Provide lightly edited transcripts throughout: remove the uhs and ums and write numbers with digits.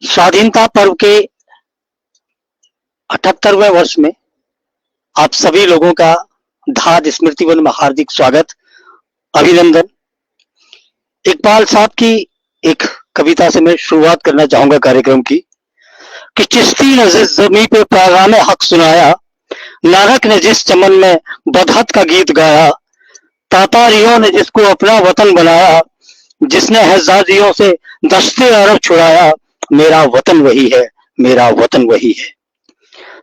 स्वाधीनता पर्व के 78वें वर्ष में आप सभी लोगों का धाद स्मृति वन में हार्दिक स्वागत, अभिनंदन। इकबाल साहब की एक कविता से मैं शुरुआत करना चाहूंगा कार्यक्रम की कि चिश्ती ने जिस ज़मीं पे पैगाम हक सुनाया, नानक ने जिस चमन में बदहत का गीत गाया, तातारियों ने जिसको अपना वतन बनाया, जिसने हज़ारियों से दस्ते अरब छुड़ाया, मेरा वतन वही है, मेरा वतन वही है।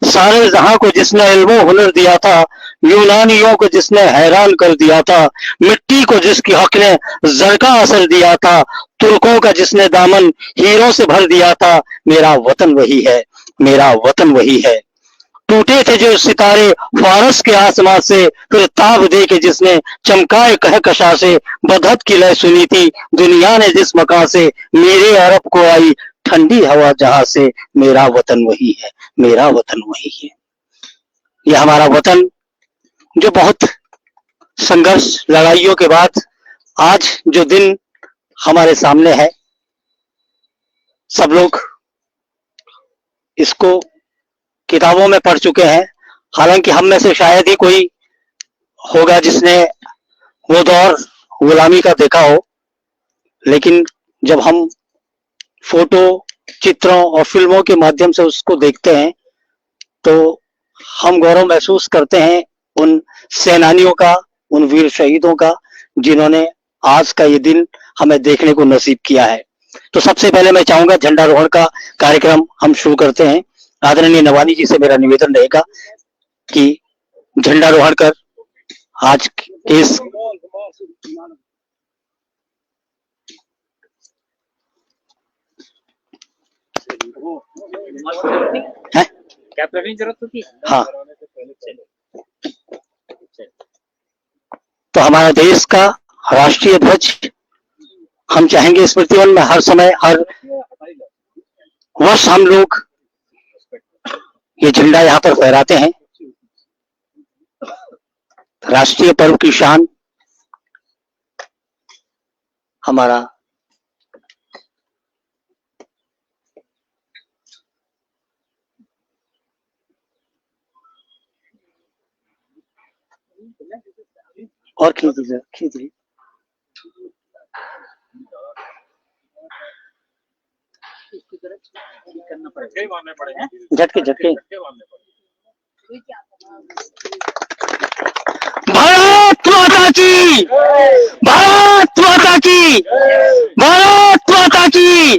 सारे जहां को जिसने इल्मो हुनर दिया था, यूनानियों को जिसने हैरान कर दिया था, मिट्टी को जिसकी हक ने जर का असर दिया था, तुर्कों का जिसने दामन हीरों से भर दिया था, मेरा वतन वही है, मेरा वतन वही है। टूटे थे जो सितारे फारस के आसमां से, फिर ताब दे के जिसने चमकाए कहकशा से, बदहत की लय सुनी थी दुनिया ने जिस मकान से, मेरे अरब को आई ठंडी हवा जहां से, मेरा वतन वही है, मेरा वतन वही है। ये हमारा वतन जो बहुत संघर्ष लड़ाइयों के बाद आज जो दिन हमारे सामने है, सब लोग इसको किताबों में पढ़ चुके हैं। हालांकि हम में से शायद ही कोई होगा जिसने वो दौर गुलामी का देखा हो, लेकिन जब हम फोटो, चित्रों और फिल्मों के माध्यम से उसको देखते हैं तो हम गौरव महसूस करते हैं उन सेनानियों का, उन वीर शहीदों का, जिन्होंने आज का ये दिन हमें देखने को नसीब किया है। तो सबसे पहले मैं चाहूंगा झंडारोहण का कार्यक्रम हम शुरू करते हैं। आदरणीय नवानी जी से मेरा निवेदन रहेगा कि झंडारोहण कर आज के इस क्या प्रवीण जरूरत होती है? हाँ, तो हमारा देश का राष्ट्रीय ध्वज हम चाहेंगे स्मृति वन में हर समय, हर वर्ष हम लोग ये झंडा यहाँ पर फहराते हैं। राष्ट्रीय पर्व की शान हमारा और खींच दीजिए। झटके झटके। भारत माता की, भारत माता की, भारत माता की।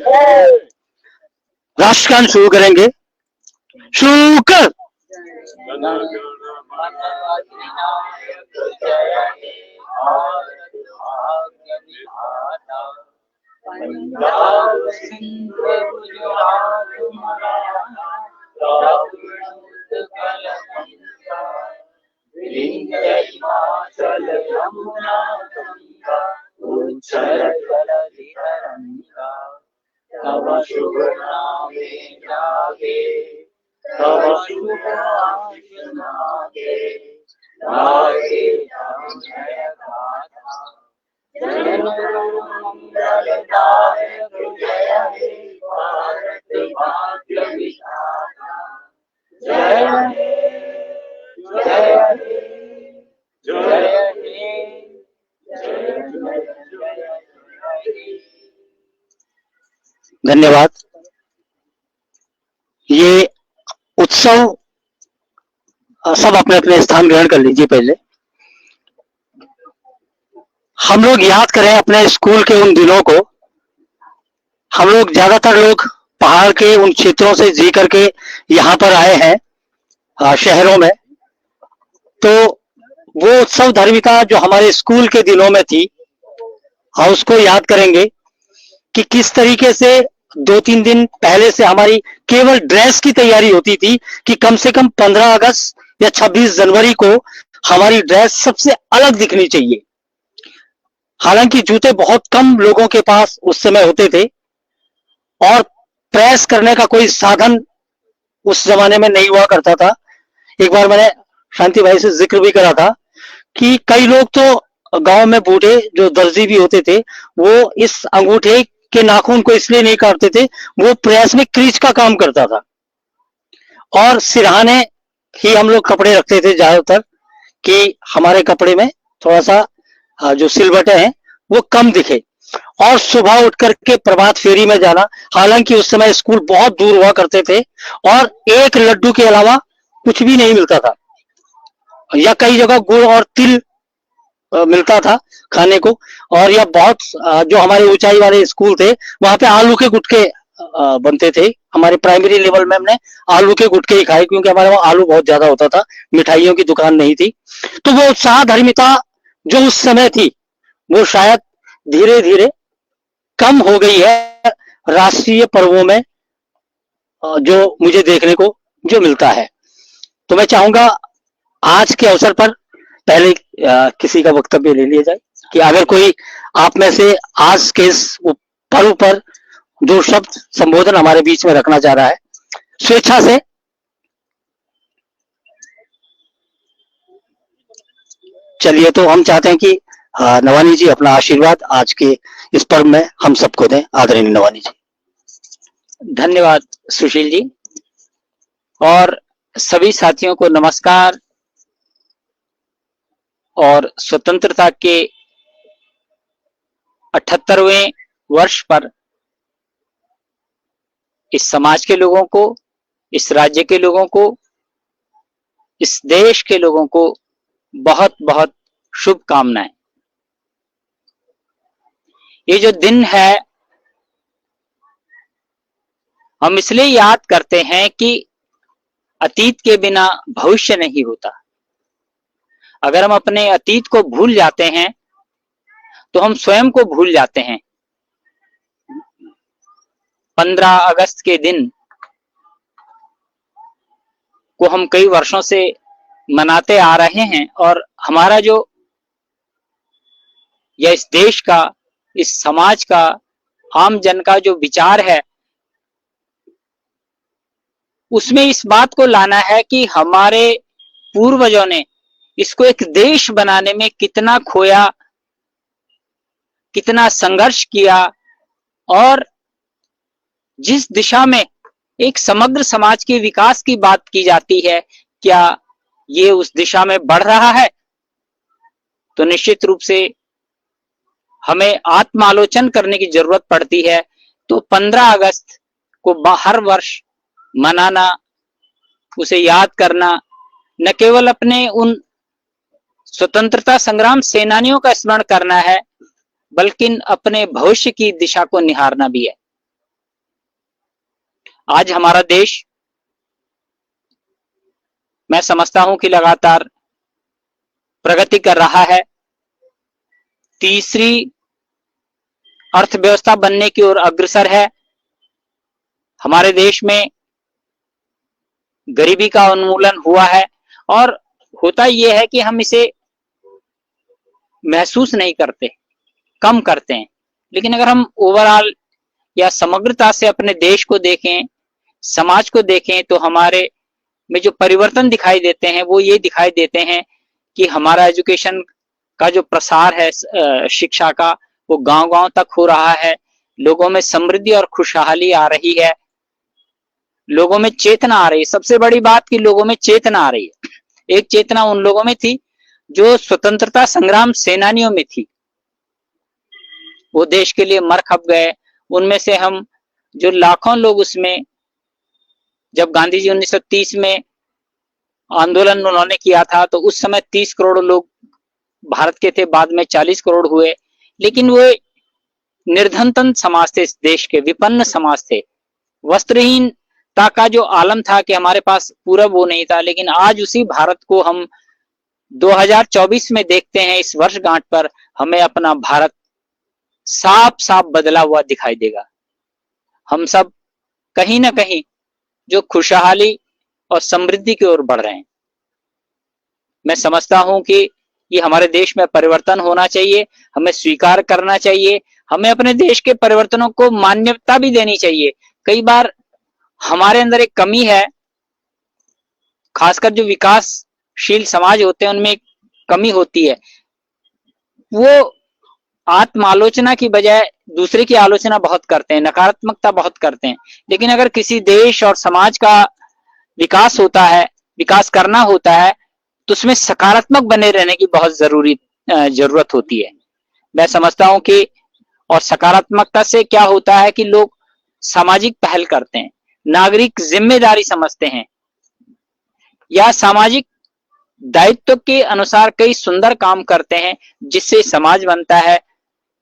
राष्ट्रगान शुरू करेंगे। शुरू कर। पंजाब सिंध गुजरात मराठा उत्कल गंगा विंध्य हिमाचल यमुना गंगा उच्चल जलधि तरंगा तव शुभ नामे जागे तव शुभ आशीष मागे गाये जय गाथा मंगलदायक जय हे भारत भाग्य विधाता जय हे जय हे जय हे। धन्यवाद। ये उत्सव सब अपने अपने स्थान ग्रहण कर लीजिए। पहले हम लोग याद करें अपने स्कूल के उन दिनों को। हम लोग ज्यादातर लोग पहाड़ के उन क्षेत्रों से जी करके यहाँ पर आए हैं शहरों में, तो वो उत्सव धर्मिता जो हमारे स्कूल के दिनों में थी, और उसको याद करेंगे कि किस तरीके से 2-3 दिन पहले से हमारी केवल ड्रेस की तैयारी होती थी कि कम से कम 15 अगस्त या 26 जनवरी को हमारी ड्रेस सबसे अलग दिखनी चाहिए। हालांकि जूते बहुत कम लोगों के पास उस समय होते थे और प्रेस करने का कोई साधन उस जमाने में नहीं हुआ करता था। एक बार मैंने शांति भाई से जिक्र भी करा था कि कई लोग तो गांव में बूढ़े जो दर्जी भी होते थे, वो इस अंगूठे के नाखून को इसलिए नहीं काटते थे, वो प्रेस में क्रीज का काम करता था और सिरहाने ही हम लोग कपड़े रखते थे ज्यादातर कि हमारे कपड़े में थोड़ा सा जो सिलवटें हैं वो कम दिखे। और सुबह उठ करके प्रभात फेरी में जाना, हालांकि उस समय स्कूल बहुत दूर हुआ करते थे और एक लड्डू के अलावा कुछ भी नहीं मिलता था, या कई जगह गुड़ और तिल मिलता था खाने को। और या बहुत जो हमारे ऊंचाई वाले स्कूल थे वहां पे आलू के गुटके बनते थे। हमारे प्राइमरी लेवल में हमने आलू के गुटके ही खाए क्योंकि हमारे वहां आलू बहुत ज्यादा होता था, मिठाइयों की दुकान नहीं थी। तो वो उत्साह धर्मिता जो उस समय थी वो शायद धीरे धीरे कम हो गई है राष्ट्रीय पर्वों में, जो मुझे देखने को जो मिलता है। तो मैं चाहूंगा आज के अवसर पर पहले किसी का वक्तव्य ले लिया जाए कि अगर कोई आप में से आज के इस पर्व पर दो शब्द संबोधन हमारे बीच में रखना चाह रहा है, स्वेच्छा से। चलिए, तो हम चाहते हैं कि नवानी जी अपना आशीर्वाद आज के इस पर्व में हम सबको दें। आदरणीय नवानी जी। धन्यवाद सुशील जी, और सभी साथियों को नमस्कार। और स्वतंत्रता के 78वें वर्ष पर इस समाज के लोगों को, इस राज्य के लोगों को, इस देश के लोगों को बहुत बहुत शुभकामनाएं। ये जो दिन है हम इसलिए याद करते हैं कि अतीत के बिना भविष्य नहीं होता। अगर हम अपने अतीत को भूल जाते हैं तो हम स्वयं को भूल जाते हैं। 15 अगस्त के दिन को हम कई वर्षों से मनाते आ रहे हैं और हमारा जो या इस देश का, इस समाज का, आम जन का जो विचार है उसमें इस बात को लाना है कि हमारे पूर्वजों ने इसको एक देश बनाने में कितना खोया, कितना संघर्ष किया, और जिस दिशा में एक समग्र समाज के विकास की बात की जाती है, क्या ये उस दिशा में बढ़ रहा है? तो निश्चित रूप से हमें आत्मालोचन करने की जरूरत पड़ती है। तो 15 अगस्त को हर वर्ष मनाना, उसे याद करना, न केवल अपने उन स्वतंत्रता संग्राम सेनानियों का स्मरण करना है, बल्कि अपने भविष्य की दिशा को निहारना भी है। आज हमारा देश, मैं समझता हूं कि लगातार प्रगति कर रहा है, तीसरी अर्थव्यवस्था बनने की ओर अग्रसर है। हमारे देश में गरीबी का उन्मूलन हुआ है, और होता यह है कि हम इसे महसूस नहीं करते, कम करते हैं। लेकिन अगर हम ओवरऑल या समग्रता से अपने देश को देखें, समाज को देखें, तो हमारे में जो परिवर्तन दिखाई देते हैं वो ये दिखाई देते हैं कि हमारा एजुकेशन का जो प्रसार है, शिक्षा का, वो गांव-गांव तक हो रहा है। लोगों में समृद्धि और खुशहाली आ रही है, लोगों में चेतना आ रही है। सबसे बड़ी बात कि लोगों में चेतना आ रही है। एक चेतना उन लोगों में थी जो स्वतंत्रता संग्राम सेनानियों में थी, वो देश के लिए मर खप गए। उनमें से हम जो लाखों लोग, उसमें जब गांधी जी 1930 में आंदोलन उन्होंने किया था तो उस समय 30 करोड़ लोग भारत के थे, बाद में 40 करोड़ हुए। लेकिन वो निर्धनतन समाज थे, इस देश के विपन्न समाज थे। वस्त्रहीनता का जो आलम था कि हमारे पास पूरा वो नहीं था। लेकिन आज उसी भारत को हम 2024 में देखते हैं, इस वर्षगांठ पर हमें अपना भारत साफ साफ बदला हुआ दिखाई देगा। हम सब कहीं ना कहीं जो खुशहाली और समृद्धि की ओर बढ़ रहे हैं। मैं समझता हूं कि ये हमारे देश में परिवर्तन होना चाहिए, हमें स्वीकार करना चाहिए, हमें अपने देश के परिवर्तनों को मान्यता भी देनी चाहिए। कई बार हमारे अंदर एक कमी है, खासकर जो विकासशील समाज होते हैं उनमें एक कमी होती है। वो आत्मालोचना की बजाय दूसरे की आलोचना बहुत करते हैं, नकारात्मकता बहुत करते हैं। लेकिन अगर किसी देश और समाज का विकास होता है, विकास करना होता है, तो उसमें सकारात्मक बने रहने की बहुत जरूरत होती है। मैं समझता हूं कि और सकारात्मकता से क्या होता है कि लोग सामाजिक पहल करते हैं, नागरिक जिम्मेदारी समझते हैं, या सामाजिक दायित्व के अनुसार कई सुंदर काम करते हैं, जिससे समाज बनता है,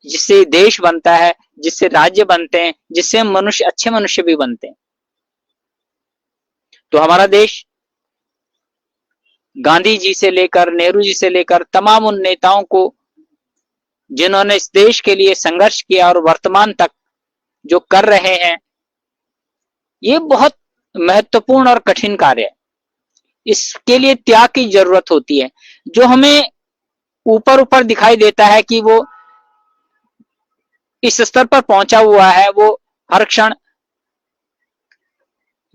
जिससे देश बनता है, जिससे राज्य बनते हैं, जिससे मनुष्य अच्छे मनुष्य भी बनते हैं। तो हमारा देश गांधी जी से लेकर, नेहरू जी से लेकर तमाम उन नेताओं को जिन्होंने इस देश के लिए संघर्ष किया और वर्तमान तक जो कर रहे हैं, ये बहुत महत्वपूर्ण और कठिन कार्य है। इसके लिए त्याग की जरूरत होती है। जो हमें ऊपर ऊपर दिखाई देता है कि वो इस स्तर पर पहुंचा हुआ है, वो हर क्षण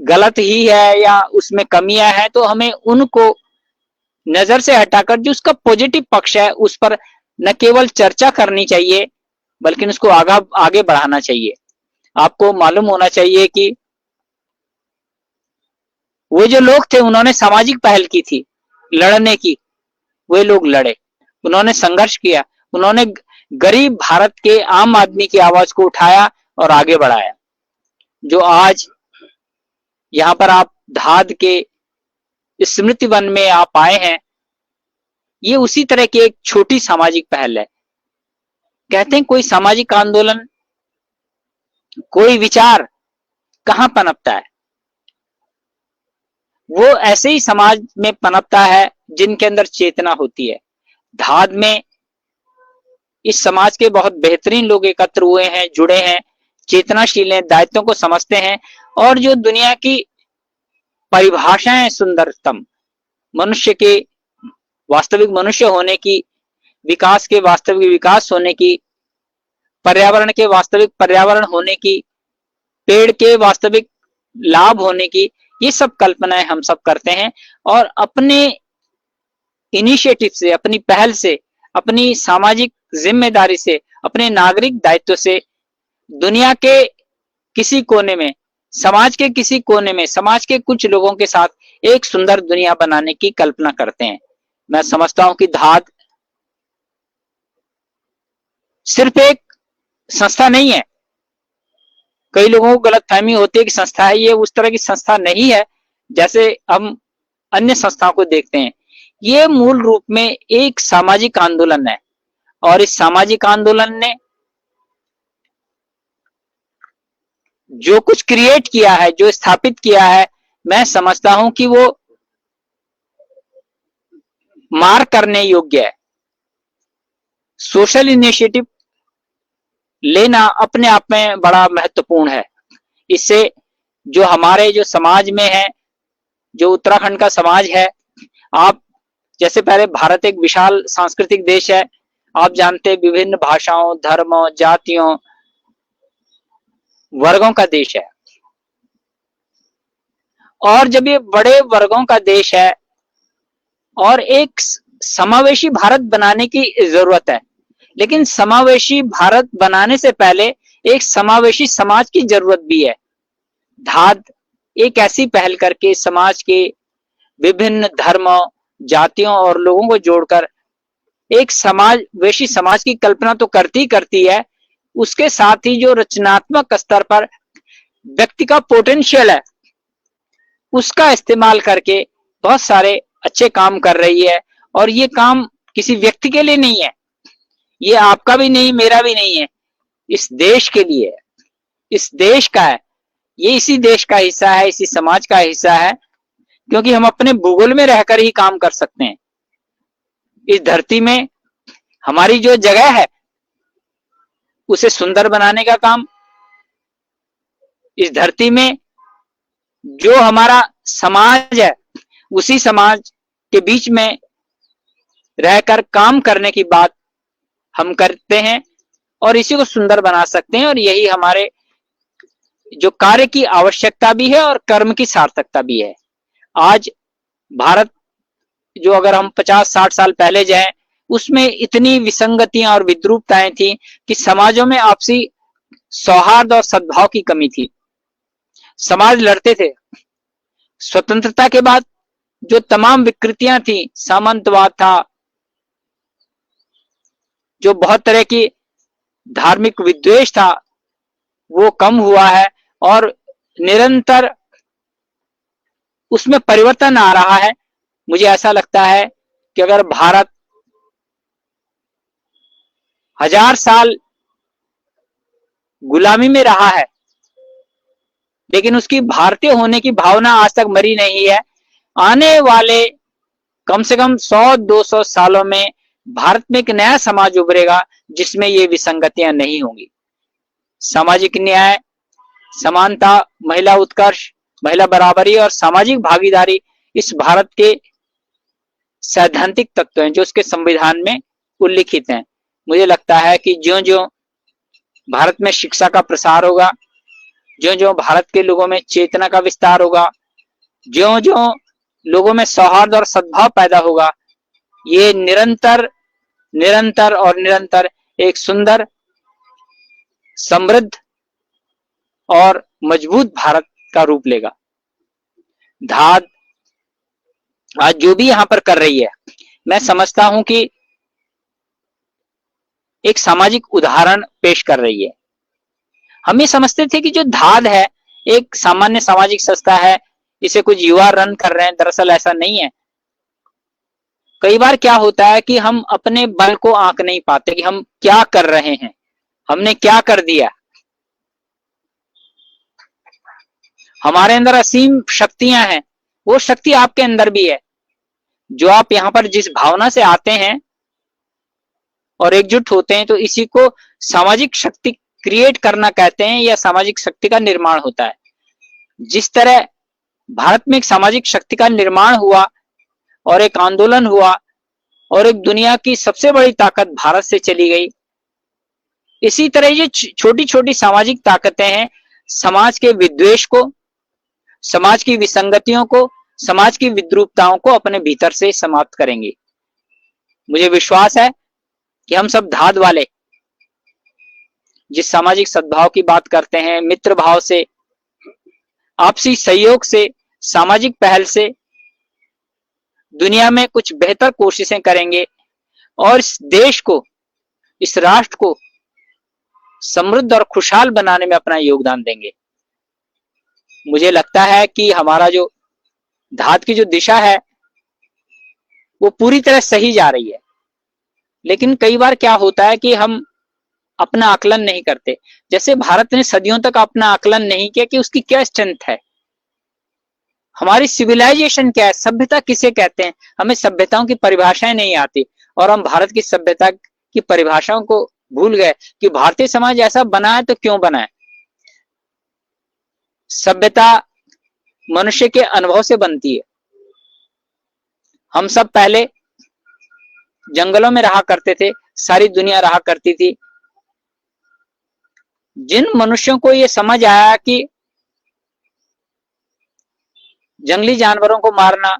गलत ही है या उसमें कमियां हैं, तो हमें उनको नजर से हटाकर जो उसका पॉजिटिव पक्ष है उस पर न केवल चर्चा करनी चाहिए, बल्कि उसको आगे बढ़ाना चाहिए। आपको मालूम होना चाहिए कि वो जो लोग थे, उन्होंने सामाजिक पहल की थी लड़ने की। वे लोग लड़े, उन्होंने संघर्ष किया, उन्होंने गरीब भारत के आम आदमी की आवाज को उठाया और आगे बढ़ाया। जो आज यहां पर आप धाद के स्मृति वन में आप आए हैं, ये उसी तरह की एक छोटी सामाजिक पहल है। कहते हैं कोई सामाजिक आंदोलन, कोई विचार कहां पनपता है? वो ऐसे ही समाज में पनपता है जिनके अंदर चेतना होती है। धाद में इस समाज के बहुत बेहतरीन लोग एकत्र हुए हैं, जुड़े हैं, चेतनाशील हैं, दायित्वों को समझते हैं, और जो दुनिया की परिभाषाएं सुंदरतम मनुष्य के वास्तविक मनुष्य होने की, विकास के वास्तविक विकास होने की, पर्यावरण के वास्तविक पर्यावरण होने की, पेड़ के वास्तविक लाभ होने की, ये सब कल्पनाएं हम सब करते हैं। और अपने इनिशिएटिव से, अपनी पहल से, अपनी सामाजिक जिम्मेदारी से, अपने नागरिक दायित्व से दुनिया के किसी कोने में, समाज के किसी कोने में, समाज के कुछ लोगों के साथ एक सुंदर दुनिया बनाने की कल्पना करते हैं। मैं समझता हूं कि धाद सिर्फ एक संस्था नहीं है। कई लोगों को गलतफहमी होती है कि संस्था है, ये उस तरह की संस्था नहीं है जैसे हम अन्य संस्थाओं को देखते हैं। ये मूल रूप में एक सामाजिक आंदोलन है, और इस सामाजिक आंदोलन ने जो कुछ क्रिएट किया है, जो स्थापित किया है, मैं समझता हूं कि वो मार्क करने योग्य है। सोशल इनिशिएटिव लेना अपने आप में बड़ा महत्वपूर्ण है। इससे जो हमारे जो समाज में है, जो उत्तराखंड का समाज है, आप जैसे पहले भारत एक विशाल सांस्कृतिक देश है, आप जानते हैं विभिन्न भाषाओं, धर्मों, जातियों, वर्गों का देश है। और जब ये बड़े वर्गों का देश है और एक समावेशी भारत बनाने की जरूरत है, लेकिन समावेशी भारत बनाने से पहले एक समावेशी समाज की जरूरत भी है। धाद एक ऐसी पहल करके समाज के विभिन्न धर्मों, जातियों और लोगों को जोड़कर एक समावेशी समाज की कल्पना तो करती है, उसके साथ ही जो रचनात्मक स्तर पर व्यक्ति का पोटेंशियल है, उसका इस्तेमाल करके बहुत सारे अच्छे काम कर रही है। और ये काम किसी व्यक्ति के लिए नहीं है, ये आपका भी नहीं, मेरा भी नहीं है, इस देश के लिए है, इस देश का है। ये इसी देश का हिस्सा है, इसी समाज का हिस्सा है, क्योंकि हम अपने भूगोल में रहकर ही काम कर सकते हैं। इस धरती में हमारी जो जगह है उसे सुंदर बनाने का काम, इस धरती में जो हमारा समाज है उसी समाज के बीच में रहकर काम करने की बात हम करते हैं और इसी को सुंदर बना सकते हैं। और यही हमारे जो कार्य की आवश्यकता भी है और कर्म की सार्थकता भी है। आज भारत जो अगर हम 50-60 साल पहले जाएं, उसमें इतनी विसंगतियां और विद्रूपताएं थी कि समाजों में आपसी सौहार्द और सद्भाव की कमी थी। समाज लड़ते थे। स्वतंत्रता के बाद जो तमाम विकृतियां थी, सामंतवाद था, जो बहुत तरह की धार्मिक विद्वेष था, वो कम हुआ है और निरंतर उसमें परिवर्तन आ रहा है। मुझे ऐसा लगता है कि अगर भारत 1000 साल गुलामी में रहा है, लेकिन उसकी भारतीय होने की भावना आज तक मरी नहीं है। आने वाले कम से कम 100-200 सालों में भारत में एक नया समाज उभरेगा जिसमें ये विसंगतियां नहीं होंगी। सामाजिक न्याय, समानता, महिला उत्कर्ष, महिला बराबरी और सामाजिक भागीदारी इस भारत के सैद्धांतिक तत्व हैं जो उसके संविधान में उल्लिखित हैं। मुझे लगता है कि ज्यों-ज्यों भारत में शिक्षा का प्रसार होगा, ज्यों-ज्यों भारत के लोगों में चेतना का विस्तार होगा, ज्यों-ज्यों लोगों में सौहार्द और सद्भाव पैदा होगा, ये निरंतर निरंतर और निरंतर एक सुंदर, समृद्ध और मजबूत भारत का रूप लेगा। धाद आज जो भी यहां पर कर रही है, मैं समझता हूं कि एक सामाजिक उदाहरण पेश कर रही है। हम ये समझते थे कि जो धाद है एक सामान्य सामाजिक संस्था है, इसे कुछ युवा रन कर रहे हैं। दरअसल ऐसा नहीं है। कई बार क्या होता है कि हम अपने बल को आंक नहीं पाते कि हम क्या कर रहे हैं, हमने क्या कर दिया। हमारे अंदर असीम शक्तियां हैं, वो शक्ति आपके अंदर भी है। जो आप यहां पर जिस भावना से आते हैं और एकजुट होते हैं, तो इसी को सामाजिक शक्ति क्रिएट करना कहते हैं या सामाजिक शक्ति का निर्माण होता है। जिस तरह भारत में एक सामाजिक शक्ति का निर्माण हुआ और एक आंदोलन हुआ और एक दुनिया की सबसे बड़ी ताकत भारत से चली गई, इसी तरह ये छोटी छोटी सामाजिक ताकतें हैं, समाज के विद्वेष को, समाज की विसंगतियों को, समाज की विद्रूपताओं को अपने भीतर से समाप्त करेंगे। मुझे विश्वास है कि हम सब धाद वाले जिस सामाजिक सद्भाव की बात करते हैं, मित्र भाव से, आपसी सहयोग से, सामाजिक पहल से दुनिया में कुछ बेहतर कोशिशें करेंगे और इस देश को, इस राष्ट्र को समृद्ध और खुशहाल बनाने में अपना योगदान देंगे। मुझे लगता है कि हमारा जो धाद की जो दिशा है वो पूरी तरह सही जा रही है, लेकिन कई बार क्या होता है कि हम अपना आकलन नहीं करते। जैसे भारत ने सदियों तक अपना आकलन नहीं किया कि उसकी क्या स्ट्रेंथ है, हमारी सिविलाइजेशन क्या है, सभ्यता किसे कहते हैं। हमें सभ्यताओं की परिभाषाएं नहीं आती और हम भारत की सभ्यता की परिभाषाओं को भूल गए कि भारतीय समाज ऐसा बना है तो क्यों बना है। सभ्यता मनुष्य के अनुभव से बनती है। हम सब पहले जंगलों में रहा करते थे, सारी दुनिया रहा करती थी। जिन मनुष्यों को यह समझ आया कि जंगली जानवरों को मारना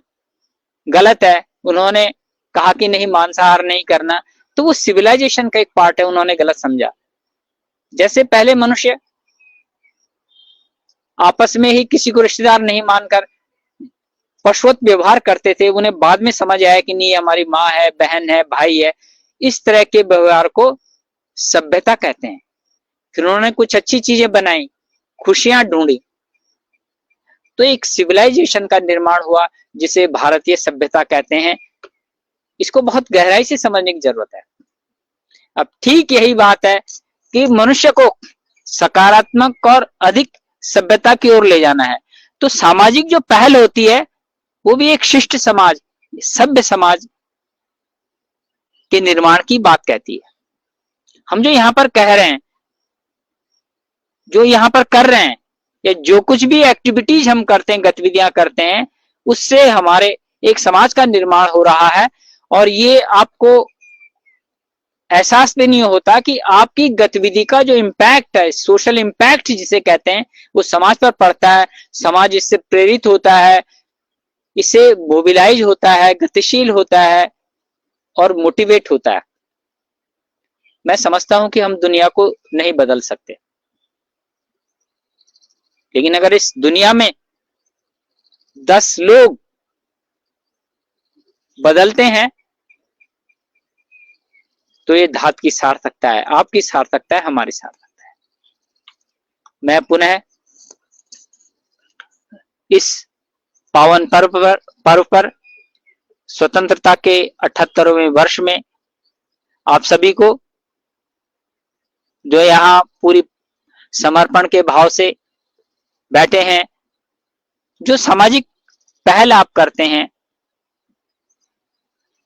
गलत है, उन्होंने कहा कि नहीं, मांसाहार नहीं करना, तो वो सिविलाइजेशन का एक पार्ट है, उन्होंने गलत समझा। जैसे पहले मनुष्य आपस में ही किसी को रिश्तेदार नहीं मानकर पशुवत व्यवहार करते थे, उन्हें बाद में समझ आया कि नहीं, हमारी माँ है, बहन है, भाई है। इस तरह के व्यवहार को सभ्यता कहते हैं। फिर उन्होंने कुछ अच्छी चीजें बनाई, खुशियां ढूंढी, तो एक सिविलाइजेशन का निर्माण हुआ जिसे भारतीय सभ्यता कहते हैं। इसको बहुत गहराई से समझने की जरूरत है। अब ठीक यही बात है कि मनुष्य को सकारात्मक और अधिक सभ्यता की ओर ले जाना है, तो सामाजिक जो पहल होती है वो भी एक शिष्ट समाज, सभ्य समाज के निर्माण की बात कहती है। हम जो यहां पर कह रहे हैं, जो यहां पर कर रहे हैं, या जो कुछ भी एक्टिविटीज हम करते हैं, गतिविधियां करते हैं, उससे हमारे एक समाज का निर्माण हो रहा है। और ये आपको एहसास भी नहीं होता कि आपकी गतिविधि का जो इम्पैक्ट है, सोशल इम्पैक्ट जिसे कहते हैं, वो समाज पर पड़ता है। समाज इससे प्रेरित होता है, इससे मोबिलाइज होता है, गतिशील होता है और मोटिवेट होता है। मैं समझता हूं कि हम दुनिया को नहीं बदल सकते, लेकिन अगर इस दुनिया में 10 लोग बदलते हैं तो ये धात की सार्थकता है, आपकी सार्थकता है, हमारी सार्थकता है। मैं पुनः इस पावन पर्व पर स्वतंत्रता के 78वें वर्ष में आप सभी को जो यहाँ पूरी समर्पण के भाव से बैठे हैं, जो सामाजिक पहल आप करते हैं,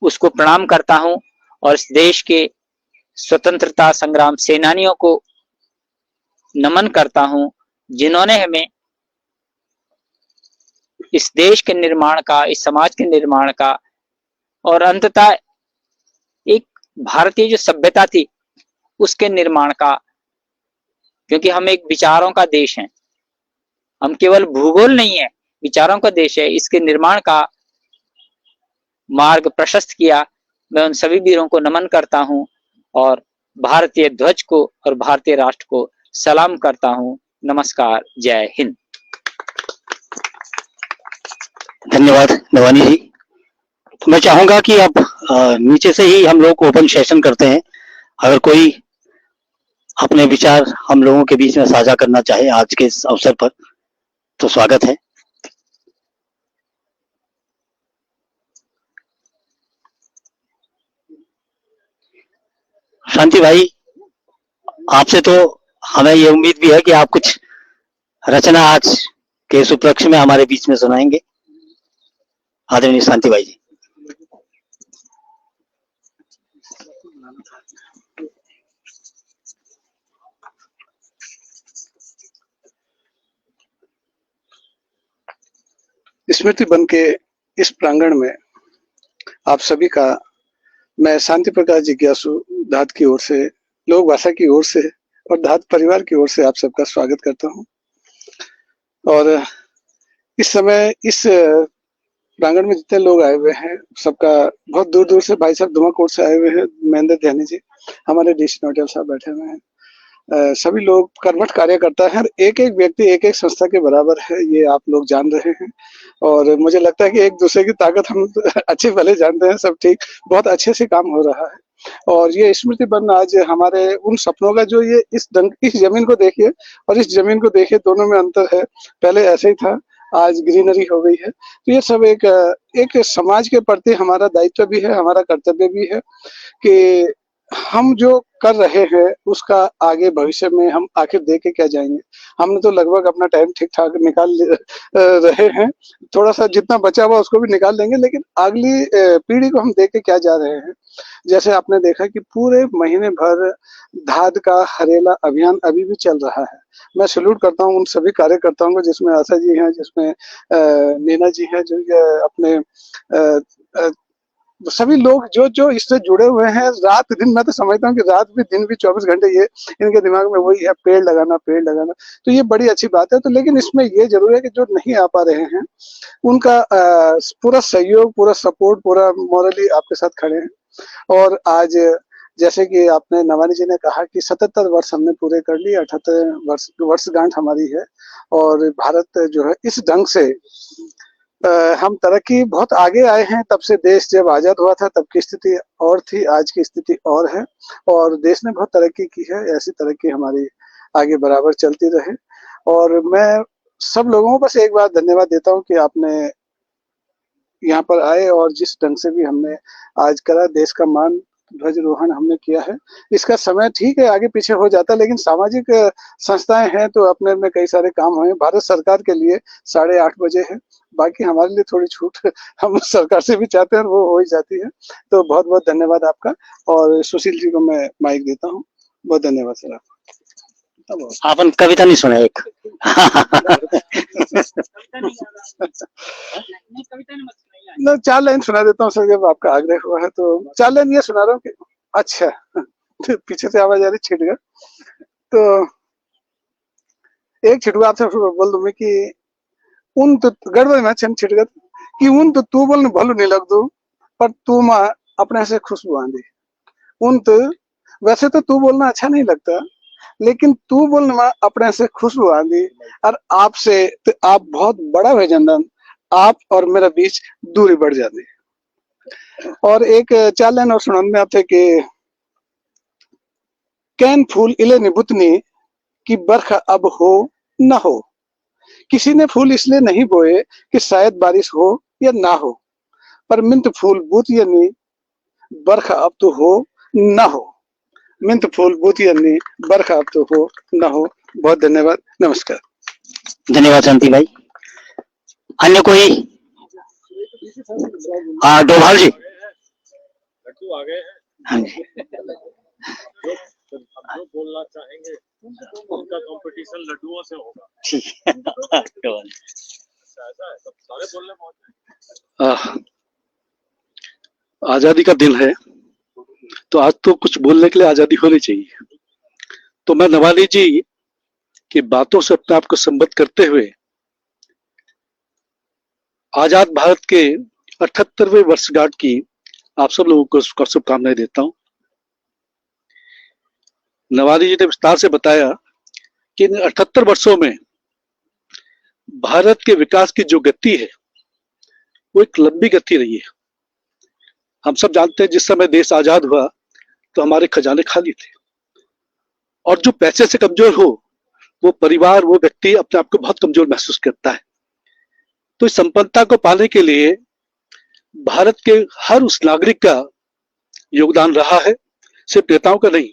उसको प्रणाम करता हूं और इस देश के स्वतंत्रता संग्राम सेनानियों को नमन करता हूं, जिन्होंने हमें इस देश के निर्माण का, इस समाज के निर्माण का और अंततः एक भारतीय जो सभ्यता थी उसके निर्माण का, क्योंकि हम एक विचारों का देश हैं, हम केवल भूगोल नहीं है, विचारों का देश है, इसके निर्माण का मार्ग प्रशस्त किया। मैं उन सभी वीरों को नमन करता हूं और भारतीय ध्वज को और भारतीय राष्ट्र को सलाम करता हूं। नमस्कार, जय हिंद। धन्यवाद नवानी जी। तो मैं चाहूंगा कि अब नीचे से ही हम लोग ओपन सेशन करते हैं। अगर कोई अपने विचार हम लोगों के बीच में साझा करना चाहे आज के इस अवसर पर तो स्वागत है। शांति भाई, आपसे तो हमें ये उम्मीद भी है कि आप कुछ रचना आज के इस उपलक्ष्य में हमारे बीच में सुनाएंगे। आदरणीय शांति भाई जी। स्मृति वन के इस प्रांगण में आप सभी का मैं शांति प्रकाश जिज्ञासु धात की ओर से, लोक भाषा की ओर से और धात परिवार की ओर से आप सबका स्वागत करता हूं। और इस समय इस प्रांगण में जितने लोग आए हुए हैं, सबका बहुत दूर दूर से, भाई साहब धुमाकोट से आए हुए हैं, महेंद्र ध्यानी जी, हमारे डीसी नोटियाल साहब बैठे हुए हैं, सभी लोग कर्मठ कार्य करता है। एक एक व्यक्ति एक एक संस्था के बराबर है, ये आप लोग जान रहे हैं। और मुझे लगता है कि एक दूसरे की ताकत हम अच्छे भले जानते हैं, सब ठीक, बहुत अच्छे से काम हो रहा है। और ये स्मृति वन आज हमारे उन सपनों का, जो ये इस जमीन को देखिए और इस जमीन को देखिए, दोनों में अंतर है। पहले ऐसे ही था, आज ग्रीनरी हो गई है। तो ये सब एक समाज के प्रति हमारा दायित्व भी है, हमारा कर्तव्य भी है कि हम जो कर रहे हैं उसका आगे भविष्य में हम आखिर दे के क्या जाएंगे। हमने तो लगभग अपना टाइम ठीक ठाक निकाल रहे हैं, थोड़ा सा जितना बचा हुआ उसको भी निकाल लेंगे, लेकिन अगली पीढ़ी को हम दे के क्या जा रहे हैं। जैसे आपने देखा कि पूरे महीने भर धाद का हरेला अभियान अभी भी चल रहा है। मैं सैल्यूट करता हूँ उन सभी कार्यकर्ताओं को, जिसमें आशा जी हैं, जिसमें नीना जी हैं, जो अपने सभी लोग जो इससे जुड़े हुए हैं। रात दिन, मैं तो समझता हूँ कि रात भी दिन भी 24 घंटे ये इनके दिमाग में वही है, पेड़ लगाना पेड़ लगाना। तो ये बड़ी अच्छी बात है। तो लेकिन इसमें ये जरूर है कि जो नहीं आ पा रहे हैं उनका पूरा सहयोग, पूरा सपोर्ट, पूरा मॉरली आपके साथ खड़े हैं। और आज जैसे कि आपने नवानी जी ने कहा कि 77 वर्ष हमने पूरे कर लिए, 78 वर्षगांठ हमारी है। और भारत जो है इस ढंग से हम तरक्की बहुत आगे आए हैं। तब से देश जब आजाद हुआ था तब की स्थिति और थी, आज की स्थिति और है। और देश ने बहुत तरक्की की है, ऐसी तरक्की हमारी आगे बराबर चलती रहे। और मैं सब लोगों को बस एक बार धन्यवाद देता हूं कि आपने यहाँ पर आए और जिस ढंग से भी हमने आज करा, देश का मान ध्वजारोहण हमने किया है। इसका समय ठीक है आगे पीछे हो जाता है, लेकिन सामाजिक संस्थाएं हैं तो अपने में कई सारे काम हुए। भारत सरकार के लिए 8:30 बजे है, बाकी हमारे लिए थोड़ी छूट हम सरकार से भी चाहते हैं और वो हो ही जाती है। तो बहुत बहुत धन्यवाद आपका। और सुशील जी को मैं माइक देता हूँ। बहुत धन्यवाद सर आपका। आपन कविता नहीं सुना एक? ना 4 लाइन सुना देता हूँ सर, जब आपका आग्रह हुआ है तो 4 लाइन ये सुना रहा हूँ कि अच्छा पीछे से आवाज आ रही, छिट गया तो एक छिटुआ आपसे बोल दूं मैं कि उन तो गड़बड़ में छिट गया कि उन तो तू बोलने भलो नहीं लग दो, पर तू माँ अपने से खुशबू आंधी। उन तो वैसे तो तू बोलना अच्छा नहीं लगता, लेकिन तू बोल अपने से खुशबू आंदी और आपसे तो आप बहुत बड़ा हुए जनदन, आप और मेरा बीच दूरी बढ़ जाती। और एक चार लाइन और सुनाने में आते कि कैन फूल इले निबुतनी कि बरखा अब हो न हो, किसी ने फूल इसलिए नहीं बोए कि शायद बारिश हो या ना हो, पर मिंत फूल बूतियनी बरखा अब तो हो न हो, मिंत फूल बूतियनी बरखा अब तो हो न हो। बहुत धन्यवाद, नमस्कार। धन्यवाद शांति भाई। अन्य कोई? हाँ डोभाल जी। लड्डू आ गए हैं। हाँ जी। जो बोलना चाहेंगे उनका कंपटीशन लड्डुओं से होगा। ठीक है। डोभाल। ऐसा है, सब सारे बोलने पहुंचे। आजादी का दिन है, तो आज तो कुछ बोलने के लिए आजादी होनी चाहिए। तो मैं नवानी जी की बातों से अपने आप को संबद्ध करते हुए आजाद भारत के 78वें वर्षगांठ की आप सब लोगों को शुभकामनाएं देता हूं। नवानी जी ने विस्तार से बताया कि इन 78 वर्षों में भारत के विकास की जो गति है वो एक लंबी गति रही है। हम सब जानते हैं जिस समय देश आजाद हुआ तो हमारे खजाने खाली थे, और जो पैसे से कमजोर हो वो परिवार, वो व्यक्ति अपने आप को बहुत कमजोर महसूस करता है। तो इस संपन्नता को पाने के लिए भारत के हर उस नागरिक का योगदान रहा है, सिर्फ नेताओं का नहीं,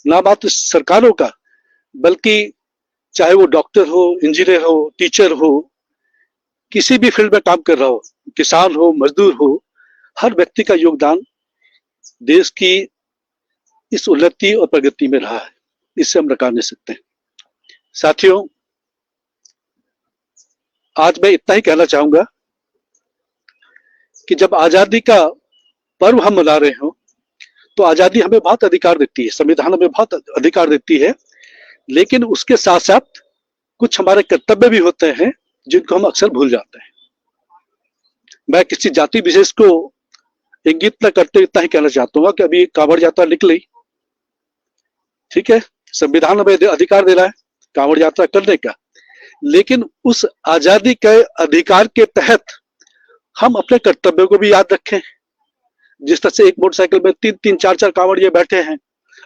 ना मात्र सरकारों का, बल्कि चाहे वो डॉक्टर हो, इंजीनियर हो, टीचर हो, किसी भी फील्ड में काम कर रहा हो, किसान हो, मजदूर हो, हर व्यक्ति का योगदान देश की इस उन्नति और प्रगति में रहा है। इससे हम नकार नहीं सकते। साथियों, आज मैं इतना ही कहना चाहूंगा कि जब आजादी का पर्व हम मना रहे हो तो आजादी हमें बहुत अधिकार देती है, संविधान हमें बहुत अधिकार देती है, लेकिन उसके साथ साथ कुछ हमारे कर्तव्य भी होते हैं जिनको हम अक्सर भूल जाते हैं। मैं किसी जाति विशेष को इंगित न करते इतना ही कहना चाहता हूँ कि अभी कांवड़ यात्रा निकली, ठीक है, संविधान हमें अधिकार दे रहा है कांवड़ यात्रा करने का, लेकिन उस आजादी के अधिकार के तहत हम अपने कर्तव्यों को भी याद रखें। जिस तरह से एक मोटरसाइकिल में 3-3, 4-4 कांवड़िए बैठे हैं,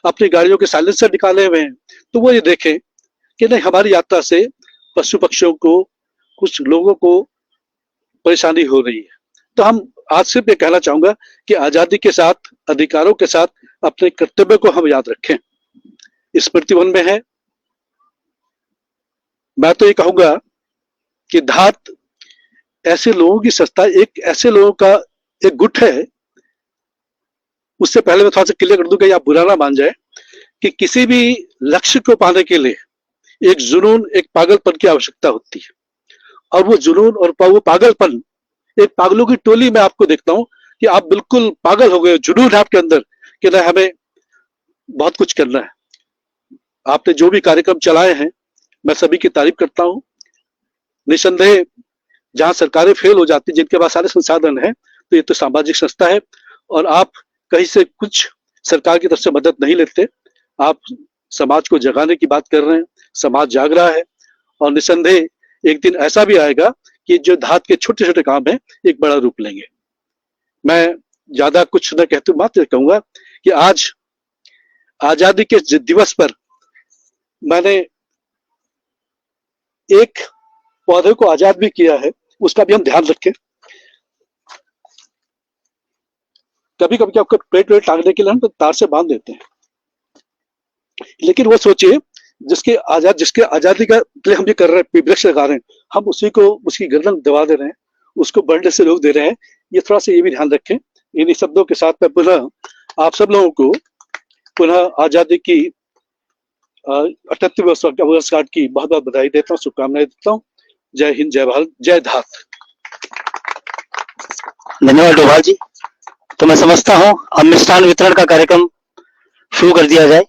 अपनी गाड़ियों के साइलेंसर निकाले हुए हैं, तो वो ये देखें कि नहीं हमारी यात्रा से पशु पक्षियों को, कुछ लोगों को परेशानी हो रही है। तो हम आज सिर्फ ये कहना चाहूंगा कि आजादी के साथ, अधिकारों के साथ अपने कर्तव्यों को हम याद रखें। स्मृति वन में है, मैं तो ये कहूंगा कि धात ऐसे लोगों की संस्था, एक ऐसे लोगों का एक गुट है। उससे पहले मैं थोड़ा सा क्लियर कर दूं कि आप बुरा ना मान जाए कि किसी भी लक्ष्य को पाने के लिए एक जुनून, एक पागलपन की आवश्यकता होती है, और वो जुनून और वो पागलपन, एक पागलों की टोली में आपको देखता हूं कि आप बिल्कुल पागल हो गए, जुनून है आपके अंदर कि नहीं हमें बहुत कुछ करना है। आपने जो भी कार्यक्रम चलाए हैं मैं सभी की तारीफ करता हूं। निसंदेह जहां सरकारें फेल हो जाती, जिनके पास सारे संसाधन है, तो ये तो सामाजिक संस्था है, और आप कहीं से कुछ सरकार की तरफ से मदद नहीं लेते। आप समाज को जगाने की बात कर रहे हैं, समाज जाग रहा है, और निसंदेह एक दिन ऐसा भी आएगा कि जो धात के छोटे छोटे काम है एक बड़ा रूप लेंगे। मैं ज्यादा कुछ न कहते मात्र कहूंगा कि आज आजादी के दिवस पर मैंने एक पौधे को आजाद भी किया है, उसका भी हम ध्यान रखें। कभी कभी आपको पेट वेट टांगने के लिए हम तो तार से बांध देते हैं, लेकिन वो सोचिए जिसके आजादी का लिए हम ये कर रहे हैं, वृक्ष लगा रहे हैं, हम उसी को, उसकी गर्दन दबा दे रहे हैं, उसको बढ़ने से रोक दे रहे हैं। ये थोड़ा सा ये भी ध्यान रखें। इन्हीं शब्दों के साथ मैं पुनः आप सब लोगों को पुनः आजादी की 78वें वर्षगांठ की बहुत बहुत बधाई देता हूँ, शुभकामनाएं देता हूँ। जय हिंद, जय भारत, जय धात। धन्यवाद डोभाल जी। तो मैं समझता हूँ अब मिष्ठान वितरण का कार्यक्रम शुरू कर दिया जाए।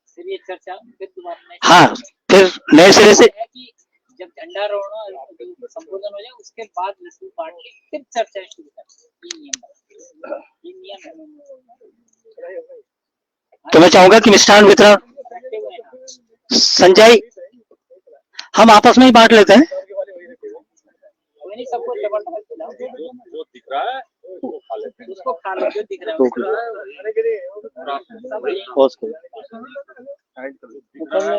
फिर ये चर्चा फिर दोबारा हाँ, फिर नए सिरे से कि जब झंडारोहण संबोधन हो जाए उसके बाद लड्डू बांट के फिर चर्चा शुरू करें। ये नियम है। तो मैं चाहूंगा कि मिष्ठान वितरण संजय हम आपस में ही बांट लेते हैं। कोई नहीं, सबको जबरदस्त खिलाओ। जो दिख रहा है उसको खा लेते हैं। उसको खा लो जो दिख रहा है रोक लो। उसको। पॉज करो। ऊपर में